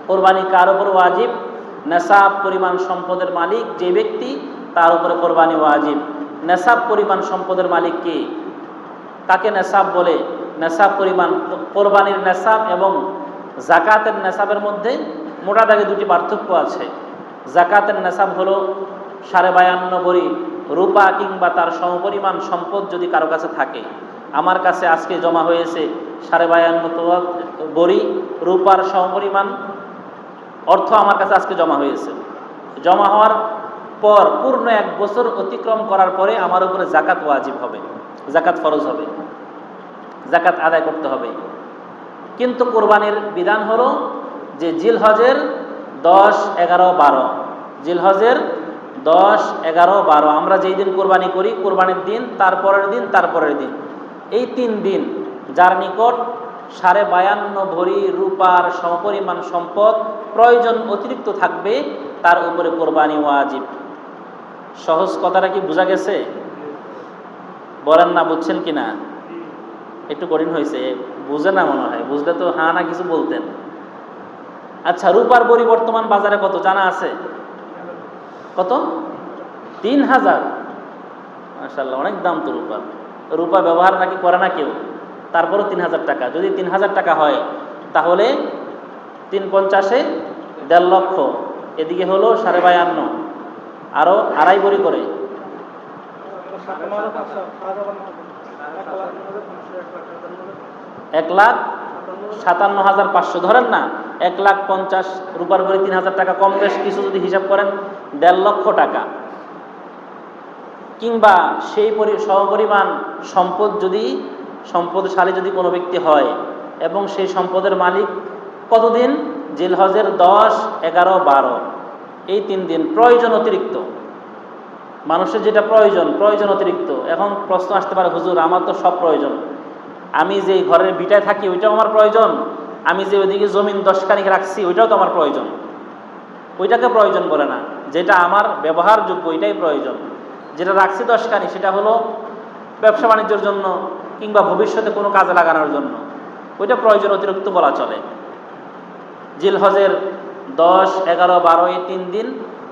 কোরবানি কার উপর ওয়াজিব? নেসাব পরিমাণ সম্পদের মালিক যে ব্যক্তি, তার উপরে কোরবানি ওয়াজিব। নেসাব পরিমাণ সম্পদের মালিক কে? কাকে নেসাব বলে? নেসাব পরিমাণ, কোরবানির নেসাব এবং জাকাতের নেসাবের মধ্যে মোটা দাগে দুটি পার্থক্য আছে। জাকাতের নেসাব হলো 52.5 ভরি রূপা কিংবা তার সমপরিমাণ সম্পদ যদি কারো কাছে থাকে। আমার কাছে আজকে জমা হয়েছে 52.5 ভরি রূপার সমপরিমাণ অর্থ আমার কাছে আজকে জমা হয়েছে। জমা হওয়ার পর পূর্ণ 1 বছর অতিক্রম করার পরে আমার উপরে জাকাত ওয়াজিব হবে, জাকাত ফরজ হবে, জাকাত আদায় করতে হবে। কিন্তু কোরবানির বিধান হলো যে জিলহজের 10, 11, 12, জিলহজের 10, 11, 12 আমরা যেই দিন কোরবানি করি, কোরবানির দিন, তারপরের দিন, তারপরের দিন, এই 3 দিন যার নিকট 52.5 ভরি রূপার সমপরিমাণ সম্পদ প্রয়োজন অতিরিক্ত থাকবে, তার উপরে কোরবানি ওয়াজিব। সহজ কথাটা কি বোঝা গেছে? বলেন না, বুঝছেন কিনা? একটু কঠিন হয়েছে, বুঝে না মনে হয়, বুঝলে তো হ্যাঁ না কিছু বলতেন। আচ্ছা, রূপার ভরি বর্তমান বাজারে কত জানা আছে? কত? 3000। মাশাআল্লাহ, অনেক দাম তো রূপার। রূপা ব্যবহার নাকি করে না কেউ, তারপরও 3000 টাকা। যদি 3000 টাকা হয় তাহলে 3×50 1.5 লক্ষ, এদিকে হলো 52.5, আরো 2.5 ভরি করে 1,57,500 ধরেন না, 1,50,000 রূপার ভরি 3000 টাকা, কম বেশ কিছু যদি হিসাব করেন 1.5 লক্ষ টাকা। কিংবা সেই সমপরিমাণ সম্পদ যদি, সম্পদশালী যদি কোনো ব্যক্তি হয় এবং সেই সম্পদের মালিক কতদিন? জিলহজের 10, 11, 12 এই 3 দিন প্রয়োজন অতিরিক্ত, মানুষের যেটা প্রয়োজন অতিরিক্ত। এখন প্রশ্ন আসতে পারে, হুজুর আমার তো সব প্রয়োজন, আমি যে ঘরের ভিটায় থাকি ওইটাও আমার প্রয়োজন, আমি যে ওইদিকে জমিন 10 কানিক রাখছি ওইটাও তো আমার প্রয়োজন। ওইটাকে প্রয়োজন বলে না, যেটা আমার ব্যবহারযোগ্য ওইটাই প্রয়োজন। যেটা রাখছি 10 কানি সেটা হলো ব্যবসা বাণিজ্যের জন্য কিংবা ভবিষ্যতে কোনো কাজে লাগানোর জন্য, ওইটা প্রয়োজন অতিরিক্ত বলা চলে। জিলহজের 10, 11, 12 এই 3 দিন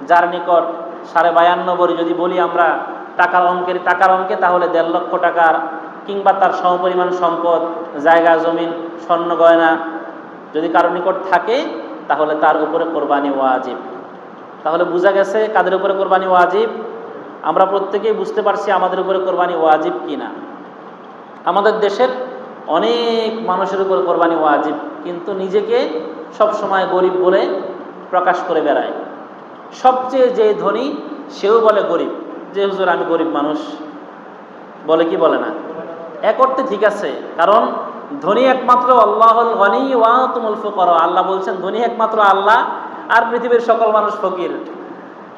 যার নিকট 52.5 ভরি যদি বলি আমরা টাকার অঙ্কে, তাহলে 1.5 লক্ষ টাকার কিংবা তার সমপরিমাণ সম্পদ, জায়গা জমিন, স্বর্ণ গয়না যদি কারোর নিকট থাকে, তাহলে তার উপরে কোরবানি ওয়াজিব। তাহলে বোঝা গেছে কাদের উপরে কোরবানি ওয়াজিব? আমরা প্রত্যেকেই বুঝতে পারছি আমাদের উপরে কোরবানি ওয়াজিব কিনা। আমাদের দেশের অনেক মানুষের উপর কোরবানি ওয়াজিব, কিন্তু নিজেকে সব সময় গরিব বলে প্রকাশ করে বেড়ায়। সবচেয়ে যে ধনী সেও বলে গরিব, যে হুজুর আমি গরিব মানুষ, বলে কি বলে না? এক অর্থে ঠিক আছে, কারণ ধনী একমাত্র আল্লাহুল গনি ওয়া আনতুমুল ফুকারা। আল্লাহ বলছেন ধনী একমাত্র আল্লাহ, আর পৃথিবীর সকল মানুষ ফকির।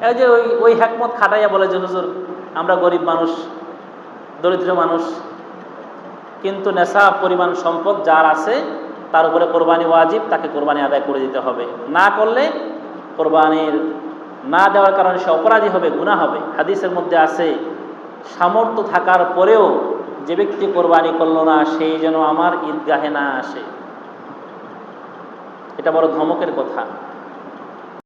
এই যে ওই হিকমত খাটাইয়া বলে যে হুজুর আমরা গরিব মানুষ, দরিদ্র মানুষ, কিন্তু নেশাব পরিমাণ সম্পদ যার আছে তার উপরে কোরবানি ওয়াজিব, তাকে কোরবানি আদায় করে দিতে হবে। না করলে কোরবানির না দেওয়ার কারণে সে অপরাধী হবে, গুনাহ হবে। হাদিসের মধ্যে আছে, সামর্থ্য থাকার পরেও যে ব্যক্তি কোরবানি করলো না সেই যেন আমার ঈদগাহে না আসে। এটা বড় ধমকের কথা।